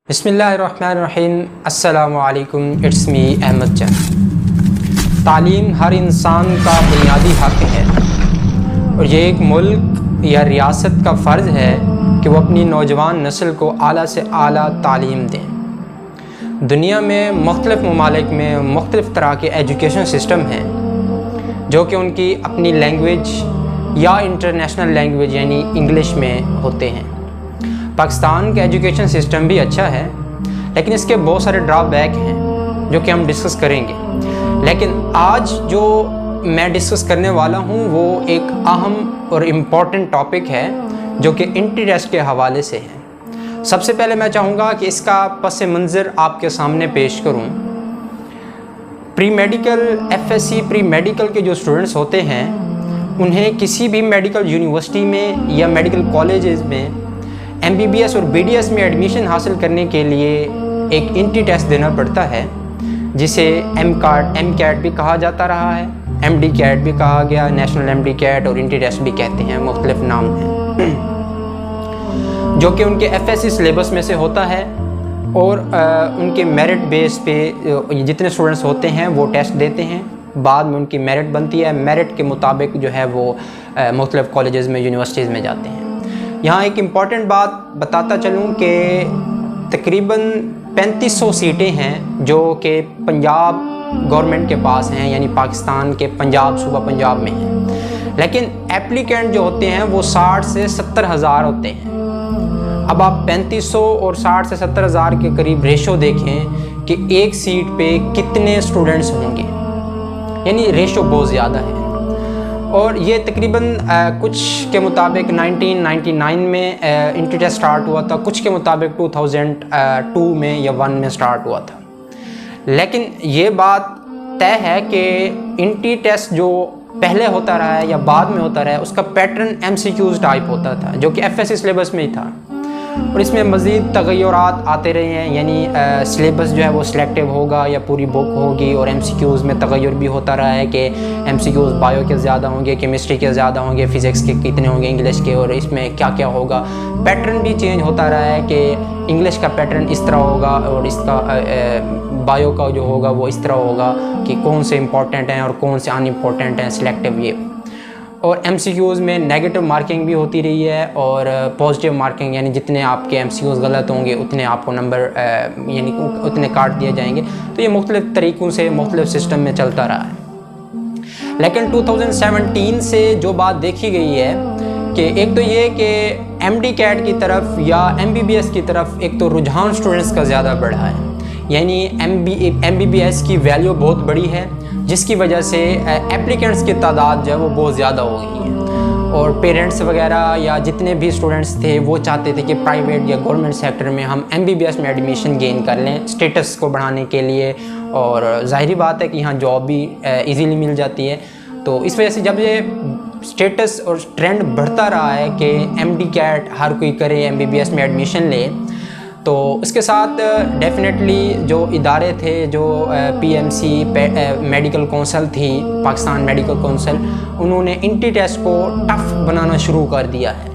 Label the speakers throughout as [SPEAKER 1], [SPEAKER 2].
[SPEAKER 1] بسم اللہ الرحمن الرحیم۔ السلام علیکم، اٹس می احمد جان۔ تعلیم ہر انسان کا بنیادی حق ہے اور یہ ایک ملک یا ریاست کا فرض ہے کہ وہ اپنی نوجوان نسل کو اعلیٰ سے اعلیٰ تعلیم دیں۔ دنیا میں مختلف ممالک میں مختلف طرح کے ایجوکیشن سسٹم ہیں جو کہ ان کی اپنی لینگویج یا انٹرنیشنل لینگویج یعنی انگلش میں ہوتے ہیں۔ پاکستان کا ایجوکیشن سسٹم بھی اچھا ہے، لیکن اس کے بہت سارے ڈرا بیک ہیں جو کہ ہم ڈسکس کریں گے۔ لیکن آج جو میں ڈسکس کرنے والا ہوں وہ ایک اہم اور امپورٹنٹ ٹاپک ہے جو کہ انٹری ٹیسٹ کے حوالے سے ہے۔ سب سے پہلے میں چاہوں گا کہ اس کا پس منظر آپ کے سامنے پیش کروں۔ Pre medical FSc pre medical کے جو اسٹوڈنٹس ہوتے ہیں انہیں کسی بھی میڈیکل یونیورسٹی میں یا میڈیکل کالجز میں MBBS اور BDS میں ایڈمیشن حاصل کرنے کے لیے ایک انٹری ٹیسٹ دینا پڑتا ہے، جسے MCAT بھی کہا جاتا رہا ہے، MD CAT بھی کہا گیا، نیشنل MD CAT اور انٹری ٹیسٹ بھی کہتے ہیں، مختلف نام ہیں، جو کہ ان کے FSc سلیبس میں سے ہوتا ہے اور ان کے میرٹ بیس پہ جتنے اسٹوڈنٹس ہوتے ہیں وہ ٹیسٹ دیتے ہیں، بعد میں ان کی میرٹ بنتی ہے، میرٹ کے مطابق جو ہے وہ مختلف کالجز میں یونیورسٹیز میں جاتے ہیں۔ یہاں ایک امپورٹنٹ بات بتاتا چلوں کہ تقریباً 3500 سیٹیں ہیں جو کہ پنجاب گورنمنٹ کے پاس ہیں، یعنی پاکستان کے پنجاب صوبہ پنجاب میں ہیں، لیکن ایپلیکینٹ جو ہوتے ہیں وہ 60 سے 70 ہزار ہوتے ہیں۔ اب آپ 3500 اور 60 سے 70 ہزار کے قریب ریشو دیکھیں کہ ایک سیٹ پہ کتنے اسٹوڈنٹس ہوں گے، یعنی ریشو بہت زیادہ ہے۔ اور یہ تقریباً کچھ کے مطابق 1999 میں انٹری ٹیسٹ سٹارٹ ہوا تھا، کچھ کے مطابق 2002 میں یا 1 میں سٹارٹ ہوا تھا۔ لیکن یہ بات طے ہے کہ انٹری ٹیسٹ جو پہلے ہوتا رہا ہے یا بعد میں ہوتا رہا ہے اس کا پیٹرن MCQs ٹائپ ہوتا تھا، جو کہ FSc سلیبس میں ہی تھا، اور اس میں مزید تغیرات آتے رہے ہیں، یعنی سلیبس جو ہے وہ سلیکٹیو ہوگا یا پوری بک ہوگی، اور MCQs میں تغیر بھی ہوتا رہا ہے کہ MCQs بایو کے زیادہ ہوں گے، کیمسٹری کے زیادہ ہوں گے، فزکس کے کتنے ہوں گے، انگلش کے، اور اس میں کیا کیا ہوگا۔ پیٹرن بھی چینج ہوتا رہا ہے کہ انگلش کا پیٹرن اس طرح ہوگا اور اس کا بایو کا جو ہوگا وہ اس طرح ہوگا کہ کون سے امپورٹنٹ ہیں اور کون سے ان امپورٹنٹ ہیں، سلیکٹیو یہ۔ اور MCQs میں نیگیٹو مارکنگ بھی ہوتی رہی ہے اور پازیٹیو مارکنگ، یعنی جتنے آپ کے MCQs غلط ہوں گے اتنے آپ کو نمبر یعنی اتنے کاٹ دیے جائیں گے۔ تو یہ مختلف طریقوں سے مختلف سسٹم میں چلتا رہا ہے۔ لیکن 2017 سے جو بات دیکھی گئی ہے کہ ایک تو یہ کہ MD CAT کی طرف یا MBBS کی طرف ایک تو رجحان اسٹوڈنٹس کا زیادہ بڑھا ہے، یعنی MBBS کی ویلیو بہت بڑی ہے، جس کی وجہ سے ایپلیکینٹس کی تعداد جو ہے وہ بہت زیادہ ہو گئی ہے، اور پیرنٹس وغیرہ یا جتنے بھی اسٹوڈنٹس تھے وہ چاہتے تھے کہ پرائیویٹ یا گورنمنٹ سیکٹر میں ہم MBBS میں ایڈمیشن گین کر لیں اسٹیٹس کو بڑھانے کے لیے، اور ظاہری بات ہے کہ یہاں جاب بھی ایزیلی مل جاتی ہے۔ تو اس وجہ سے جب یہ اسٹیٹس اور ٹرینڈ بڑھتا رہا ہے کہ MD CAT ہر کوئی کرے، MBBS میں ایڈمیشن لے، تو اس کے ساتھ ڈیفینیٹلی جو ادارے تھے، جو PMC میڈیکل کونسل تھی، پاکستان میڈیکل کونسل، انہوں نے انٹری ٹیسٹ کو ٹف بنانا شروع کر دیا ہے،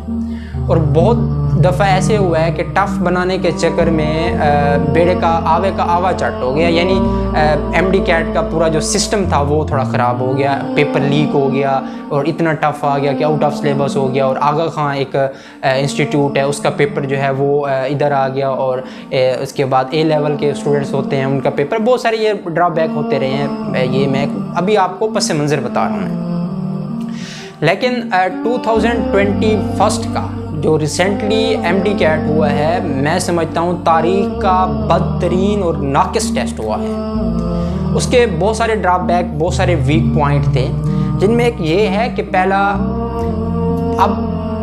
[SPEAKER 1] اور بہت دفعہ ایسے ہوا ہے کہ ٹف بنانے کے چکر میں بیڑے کا آوا چٹ ہو گیا، یعنی MD CAT کا پورا جو سسٹم تھا وہ تھوڑا خراب ہو گیا، پیپر لیک ہو گیا اور اتنا ٹف آ گیا کہ آؤٹ آف سلیبس ہو گیا، اور آغا خان ایک انسٹیٹیوٹ ہے اس کا پیپر جو ہے وہ ادھر آ گیا، اور اس کے بعد A لیول کے اسٹوڈنٹس ہوتے ہیں ان کا پیپر، بہت سارے یہ ڈرا بیک ہوتے رہے ہیں، یہ میں ابھی آپ کو پس منظر بتا رہا ہوں۔ لیکن 2021 کا جو ریسنٹلی MD CAT ہوا ہے، میں سمجھتا ہوں تاریخ کا بدترین اور ناقص ٹیسٹ ہوا ہے۔ اس کے بہت سارے ڈرا بیک، بہت سارے ویک پوائنٹ تھے، جن میں ایک یہ ہے کہ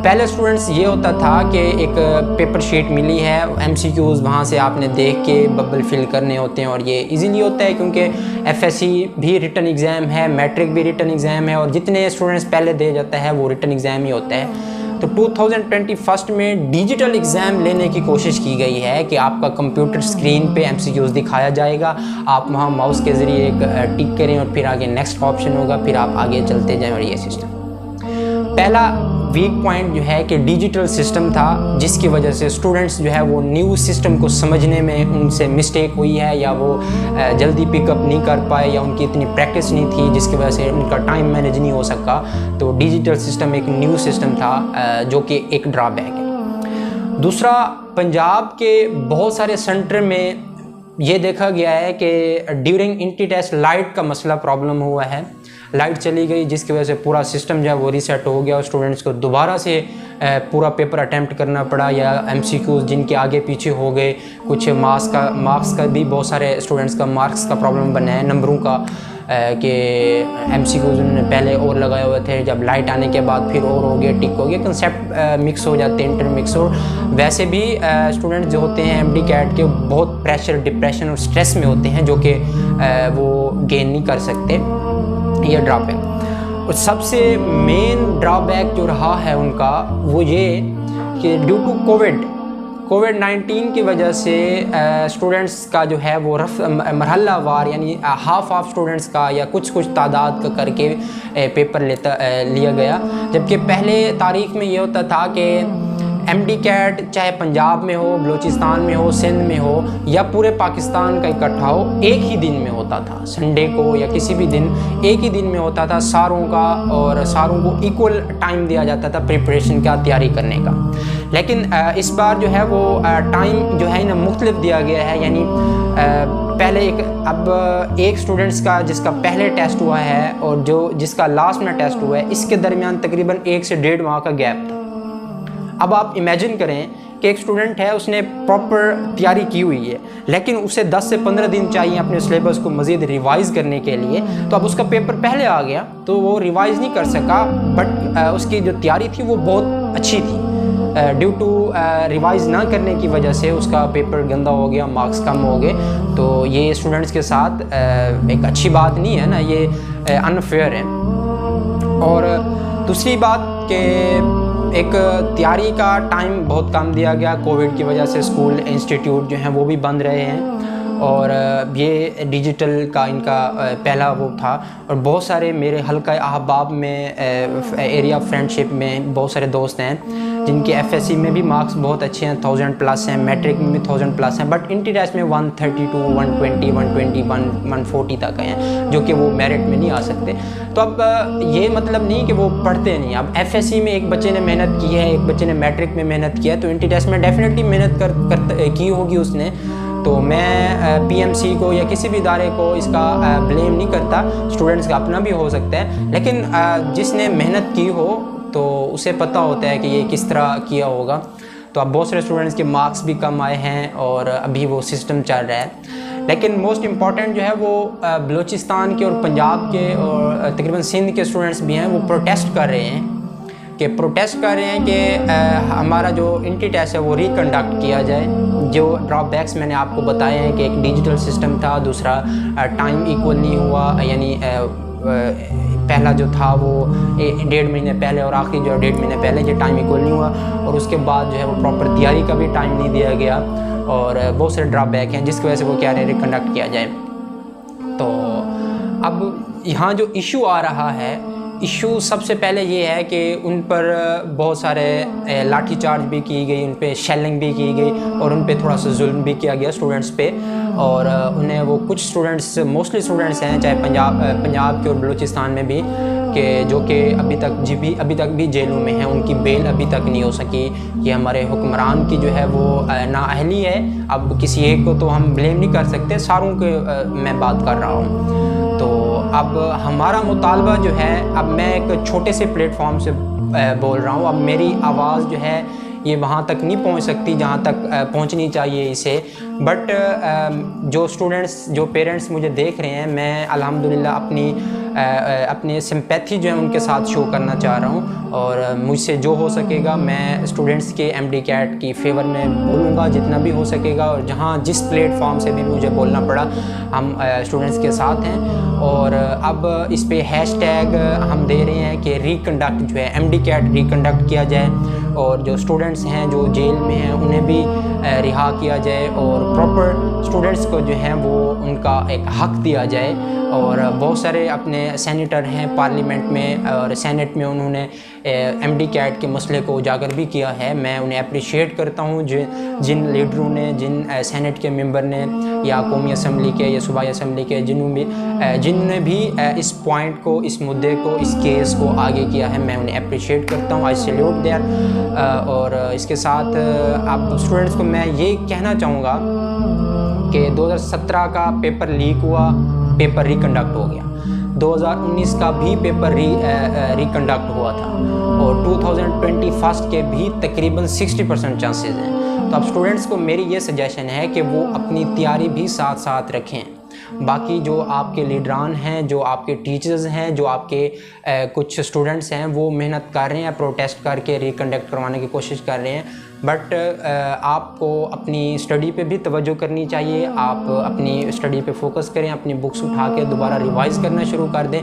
[SPEAKER 1] پہلے اسٹوڈنٹس یہ ہوتا تھا کہ ایک پیپر شیٹ ملی ہے، MCQs وہاں سے آپ نے دیکھ کے ببل فل کرنے ہوتے ہیں، اور یہ ایزیلی ہوتا ہے کیونکہ FSc بھی ریٹن ایگزام ہے، میٹرک بھی ریٹن ایگزام ہے، اور جتنے اسٹوڈنٹس پہلے دے جاتا ہے وہ ریٹن ایگزام ہی ہوتا ہے۔ تو 2021 میں ڈیجیٹل ایگزام لینے کی کوشش کی گئی ہے کہ آپ کا کمپیوٹر اسکرین پہ MCQs دکھایا جائے گا، آپ وہاں ماؤس کے ذریعے ایک ٹک کریں اور پھر آگے نیکسٹ کا آپشن ہوگا، پھر آپ آگے چلتے جائیں، اور یہ سسٹم پہلا ویک پوائنٹ جو ہے کہ ڈیجیٹل سسٹم تھا، جس کی وجہ سے اسٹوڈنٹس جو ہے وہ نیو سسٹم کو سمجھنے میں ان سے مسٹیک ہوئی ہے، یا وہ جلدی پک اپ نہیں کر پائے، یا ان کی اتنی پریکٹس نہیں تھی جس کی وجہ سے ان کا ٹائم مینیج نہیں ہو سکا. تو ڈیجیٹل سسٹم ایک نیو سسٹم تھا جو کہ ایک ڈرا بیک ہے. دوسرا، پنجاب کے بہت سارے سینٹر میں یہ دیکھا گیا ہے کہ ڈیورنگ انٹی ٹیسٹ لائٹ کا مسئلہ پرابلم ہوا ہے. لائٹ چلی گئی جس کی وجہ سے پورا سسٹم جو ہے وہ ریسیٹ ہو گیا، اور اسٹوڈنٹس کو دوبارہ سے پورا پیپر اٹیمپٹ کرنا پڑا، یا ایم سی کیوز جن کے آگے پیچھے ہو گئے. کچھ مارکس کا بھی بہت سارے اسٹوڈنٹس کا مارکس کا پرابلم بنا ہے، نمبروں کا، کہ ایم سی کیوز انہوں نے پہلے اور لگائے ہوئے تھے، جب لائٹ آنے کے بعد پھر اور ہو گیا، ٹک ہو گیا، کنسیپٹ مکس ہو جاتے ہیں، انٹر مکس. اور ویسے بھی اسٹوڈنٹ جو ہوتے ہیں ایم ڈی کیٹ کے بہت پریشر، ڈپریشن اور اسٹریس میں ہوتے ہیں، جو کہ وہ گین نہیں کر سکتے. یہ ڈرا بیک. اور سب سے مین ڈرا بیک جو رہا ہے ان کا وہ یہ کہ ڈیو ٹو کووڈ-19 کی وجہ سے اسٹوڈنٹس کا جو ہے وہ مرحلہ وار، یعنی ہاف آف اسٹوڈنٹس کا یا کچھ تعداد کا کر کے پیپر لیا گیا. جبکہ پہلے تاریخ میں یہ ہوتا تھا کہ ایم ڈی کیٹ چاہے پنجاب میں ہو، بلوچستان میں ہو، سندھ میں ہو، یا پورے پاکستان کا اکٹھا ہو، ایک ہی دن میں ہوتا تھا. سنڈے کو یا کسی بھی دن ایک ہی دن میں ہوتا تھا ساروں کا، اور ساروں کو ایکول ٹائم دیا جاتا تھا پریپریشن کا، تیاری کرنے کا. لیکن اس بار جو ہے وہ ٹائم جو ہے نا مختلف دیا گیا ہے. یعنی پہلے اب ایک اسٹوڈنٹس کا جس کا پہلے ٹیسٹ ہوا ہے اور جس کا لاسٹ میں ٹیسٹ ہوا ہے، اس کے درمیان تقریباً 1 سے 1.5 ماہ کا گیپ تھا. اب آپ امیجن کریں کہ ایک اسٹوڈنٹ ہے، اس نے پراپر تیاری کی ہوئی ہے، لیکن اسے 10 سے 15 دن چاہیے اپنے سلیبس کو مزید ریوائز کرنے کے لیے. تو اب اس کا پیپر پہلے آ گیا تو وہ ریوائز نہیں کر سکا، بٹ اس کی جو تیاری تھی وہ بہت اچھی تھی. ڈیو ٹو ریوائز نہ کرنے کی وجہ سے اس کا پیپر گندا ہو گیا، مارکس کم ہو گئے. تو یہ اسٹوڈنٹس کے ساتھ ایک اچھی بات نہیں ہے نا، یہ انفیئر ہے. اور دوسری بات کہ ایک تیاری کا ٹائم بہت کم دیا گیا. کووڈ کی وجہ سے اسکول انسٹیٹیوٹ جو ہیں وہ بھی بند رہے ہیں، اور یہ ڈیجیٹل کا ان کا پہلا وہ تھا. اور بہت سارے میرے حلقہ احباب میں، ایریا فرینڈ شپ میں بہت سارے دوست ہیں جن کے ایف ایس سی میں بھی مارکس بہت اچھے ہیں، 1000+ ہیں، میٹرک میں بھی 1000+ ہیں، بٹ انٹی ٹیسٹ میں 132، 120، 121، 140 تک ہیں، جو کہ وہ میرٹ میں نہیں آ سکتے. تو اب یہ مطلب نہیں کہ وہ پڑھتے نہیں. اب ایف ایس سی میں ایک بچے نے محنت کی ہے، ایک بچے نے میٹرک میں محنت کی ہے، تو انٹی ٹیسٹ میں ڈیفینیٹلی محنت کی ہوگی اس نے. تو میں پی ایم سی کو یا کسی بھی ادارے کو اس کا بلیم نہیں کرتا، اسٹوڈنٹس کا اپنا بھی ہو سکتا ہے، لیکن جس نے محنت کی ہو تو اسے پتہ ہوتا ہے کہ یہ کس طرح کیا ہوگا. تو اب بہت سارے اسٹوڈنٹس کے مارکس بھی کم آئے ہیں اور ابھی وہ سسٹم چل رہا ہے. لیکن موسٹ امپورٹنٹ جو ہے وہ بلوچستان کے اور پنجاب کے اور تقریباً سندھ کے اسٹوڈنٹس بھی ہیں، وہ پروٹیسٹ کر رہے ہیں کہ ہمارا جو انٹی ٹیسٹ ہے وہ ریکنڈکٹ کیا جائے. جو ڈراپ بیکس میں نے آپ کو بتائے ہیں کہ ایک ڈیجیٹل سسٹم تھا، دوسرا ٹائم ایکول نہیں ہوا، یعنی پہلا جو تھا وہ 1.5 مہینے پہلے اور آخری جو 1.5 مہینے پہلے یہ ٹائم ایکول نہیں ہوا، اور اس کے بعد جو ہے وہ پراپر تیاری کا بھی ٹائم نہیں دیا گیا، اور بہت سارے ڈراپ بیک ہیں جس کی وجہ سے وہ کہہ رہے ہیں ریکنڈکٹ کیا جائے. تو اب یہاں جو ایشو آ رہا ہے، ایشو سب سے پہلے یہ ہے کہ ان پر بہت سارے لاٹھی چارج بھی کی گئی، ان پہ شیلنگ بھی کی گئی، اور ان پہ تھوڑا سا ظلم بھی کیا گیا اسٹوڈنٹس پہ. اور انہیں وہ کچھ اسٹوڈنٹس، موسٹلی اسٹوڈنٹس ہیں چاہے پنجاب کے اور بلوچستان میں بھی، کہ جو کہ ابھی تک بھی جیلوں میں ہیں، ان کی بیل ابھی تک نہیں ہو سکی. یہ ہمارے حکمران کی جو ہے وہ نااہلی ہے. اب کسی ایک کو تو ہم بلیم نہیں کر سکتے، ساروں کے میں بات کر رہا ہوں. تو اب ہمارا مطالبہ جو ہے، اب میں ایک چھوٹے سے پلیٹ فارم سے بول رہا ہوں، اب میری آواز جو ہے یہ وہاں تک نہیں پہنچ سکتی جہاں تک پہنچنی چاہیے اسے، بٹ جو اسٹوڈنٹس، جو پیرنٹس مجھے دیکھ رہے ہیں، میں الحمدللہ اپنی سمپیتھی جو ہے ان کے ساتھ شو کرنا چاہ رہا ہوں، اور مجھ سے جو ہو سکے گا میں اسٹوڈنٹس کے ایم ڈی کیٹ کی فیور میں بولوں گا جتنا بھی ہو سکے گا، اور جہاں جس پلیٹ فارم سے بھی مجھے بولنا پڑا ہم اسٹوڈنٹس کے ساتھ ہیں. اور اب اس پہ ہیش ٹیگ ہم دے رہے ہیں کہ ریکنڈکٹ جو ہے ایم ڈی کیٹ ریکنڈکٹ کیا جائے، اور جو اسٹوڈنٹس ہیں جو جیل میں ہیں انہیں بھی رہا کیا جائے، اور پراپر اسٹوڈنٹس کو جو ہیں وہ ان کا ایک حق دیا جائے. اور بہت سارے اپنے سینیٹر ہیں پارلیمنٹ میں اور سینٹ میں، انہوں نے ایم ڈی کیٹ کے مسئلے کو اجاگر بھی کیا ہے. میں انہیں اپریشیٹ کرتا ہوں جن لیڈروں نے، جن سینٹ کے ممبر نے یا قومی اسمبلی کے یا صوبائی اسمبلی کے جن نے بھی اس پوائنٹ کو، اس مدعے کو، اس کیس کو آگے کیا ہے. میں انہیں اپریشیٹ کرتا ہوں. آئی سیلیوٹ دیئر. اور اس کے ساتھ اب اسٹوڈنٹس کو میں یہ کہنا چاہوں گا کہ 2017 کا پیپر لیک ہوا، پیپر ریکنڈکٹ ہو گیا. 2019 کا بھی پیپر ریکنڈکٹ ہوا تھا اور 2021 کے بھی تقریباً 60% چانسز ہیں. تو اب اسٹوڈنٹس کو میری یہ سجیشن ہے کہ وہ اپنی تیاری بھی ساتھ ساتھ رکھیں. باقی جو آپ کے لیڈران ہیں، جو آپ کے ٹیچرز ہیں، جو آپ کے کچھ اسٹوڈنٹس ہیں، وہ محنت کر رہے ہیں، پروٹیسٹ کر کے ریکنڈکٹ کروانے کی کوشش کر رہے ہیں. بٹ آپ کو اپنی اسٹڈی پہ بھی توجہ کرنی چاہیے. آپ اپنی اسٹڈی پہ فوکس کریں، اپنی بکس اٹھا کے دوبارہ ریوائز کرنا شروع کر دیں.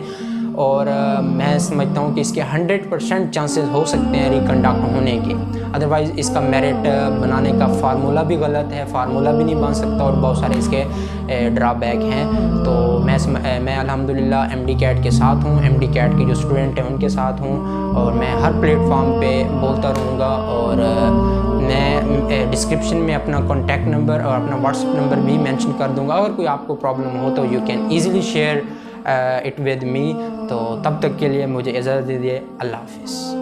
[SPEAKER 1] اور میں سمجھتا ہوں کہ اس کے 100% چانسز ہو سکتے ہیں ریکنڈکٹ ہونے کے. ادروائز اس کا میرٹ بنانے کا فارمولہ بھی غلط ہے، فارمولہ بھی نہیں بن سکتا اور بہت سارے اس کے ڈرا بیک ہیں. تو میں الحمدللہ ایم ڈی کیٹ کے ساتھ ہوں، ایم ڈی کیٹ کے جو اسٹوڈنٹ ہیں ان کے ساتھ ہوں، اور میں ہر پلیٹ فارم پہ بولتا رہوں گا. اور میں ڈسکرپشن میں اپنا کانٹیکٹ نمبر اور اپنا واٹس ایپ نمبر بھی مینشن کر دوں گا. اگر کوئی آپ کو پرابلم ہو تو you can easily share it with me. تو تب تک کے لیے مجھے اجازت دیجیے. اللہ حافظ.